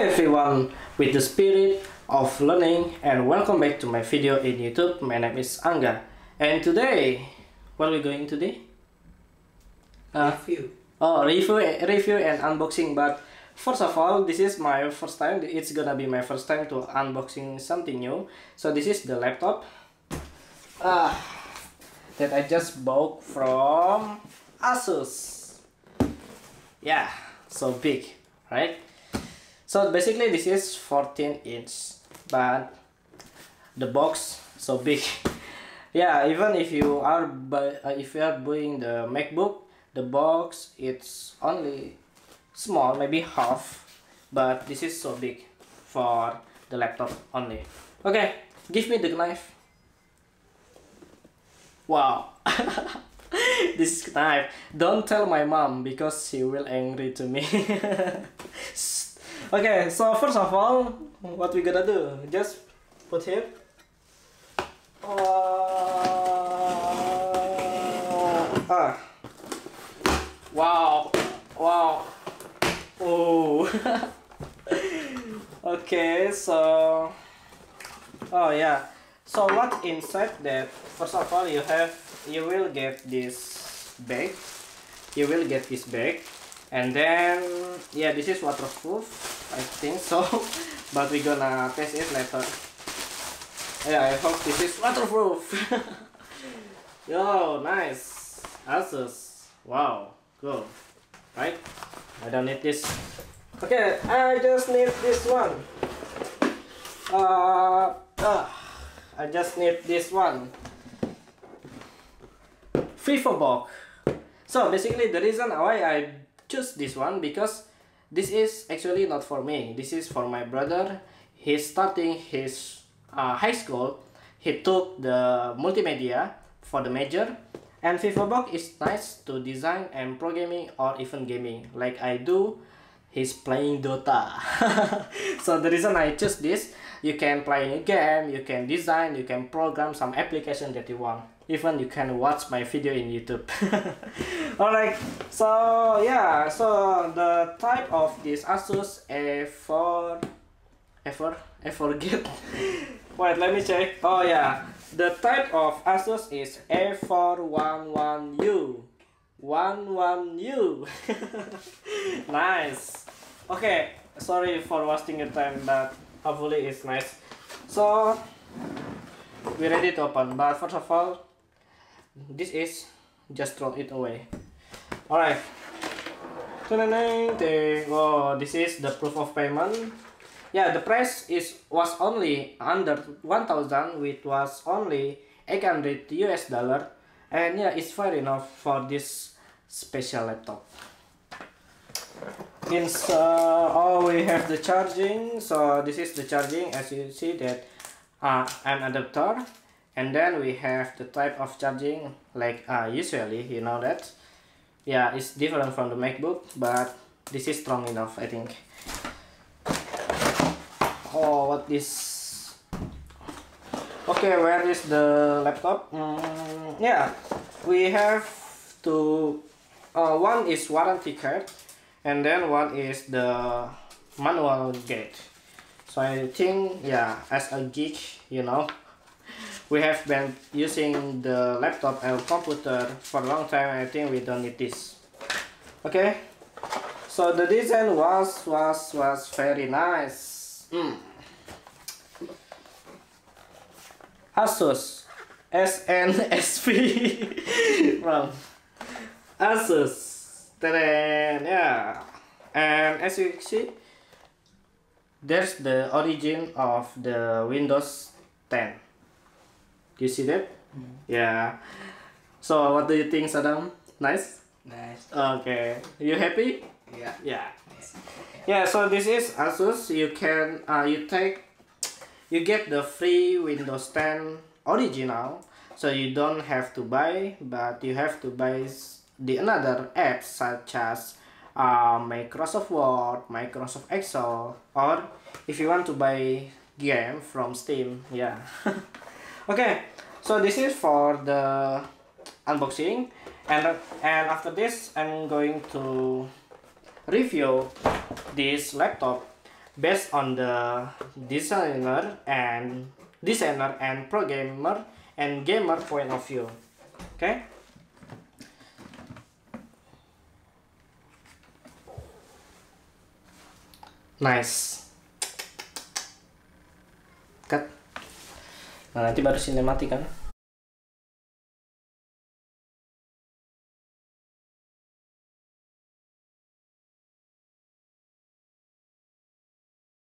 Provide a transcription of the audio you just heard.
Hi everyone, with the spirit of learning, and welcome back to my video in YouTube. My name is Angga, and today, what are we going today? Review. Oh, review and unboxing. But first of all, this is my first time. It's gonna be my first time to unboxing something new. So this is the laptop that I just bought from Asus. Yeah, so big, right? So basically this is 14-inch, but the box so big. Yeah, even if you are buying the MacBook, the box it's only small, maybe half, but this is so big for the laptop only. Okay, give me the knife. Wow. This knife. Don't tell my mom because she will angry to me. Okay, so first of all, what we gotta do? Just put here. Wow, wow, oh. Okay, so oh yeah. So what inside that? First of all, you will get this bag. You will get this bag. And then, yeah, this is waterproof, I think so, but we're gonna test it later. Yeah, I hope this is waterproof. Yo, nice. Asus. Wow, cool. Right? I don't need this. Okay, I just need this one. I just need this one. VivoBook. So basically, the reason why I choose this one because this is actually not for me. This is for my brother. He's starting his high school. He took the multimedia for the major, and VivoBook is nice to design and programming or even gaming like I do. He's playing Dota. So the reason I choose this, you can play a game, you can design, you can program some application that you want. Even you can watch my video in YouTube. Alright, so yeah, so the type of this Asus I forget. Wait, let me check. Oh yeah, the type of Asus is A411U. 11U. Nice. Okay, sorry for wasting your time, but hopefully it's nice. So we're ready to open, but first of all, this is just throw it away. Alright. Oh, this is the proof of payment. Yeah, the price was only under 1,000, which was only $800, and yeah, it's fair enough for this special laptop. Oh, we have the charging. So this is the charging, as you see that an adapter. And then we have the type of charging like usually, you know that. Yeah, it's different from the MacBook, but this is strong enough, I think. Oh, what this? Okay, where is the laptop? Yeah, we have to. One is warranty card, and then one is the manual gate. So I think, yeah, as a geek, you know, we have been using the laptop and computer for a long time. I think we don't need this. Okay, so the design was very nice. Asus SNSP from Asus. Yeah, and as you see, there's the origin of the Windows 10. You see that? Yeah. So what do you think, Saddam? Nice? Nice. Okay. You happy? Yeah. Yeah. Yeah, so this is Asus. You can you get the free Windows 10 original, so you don't have to buy, but you have to buy the another apps such as Microsoft Word, Microsoft Excel, or if you want to buy game from Steam. Yeah. Okay, so this is for the unboxing, and after this I'm going to review this laptop based on the designer and programmer and gamer point of view. Okay. Nice. Cut. Nah, nanti baru sinematik kan.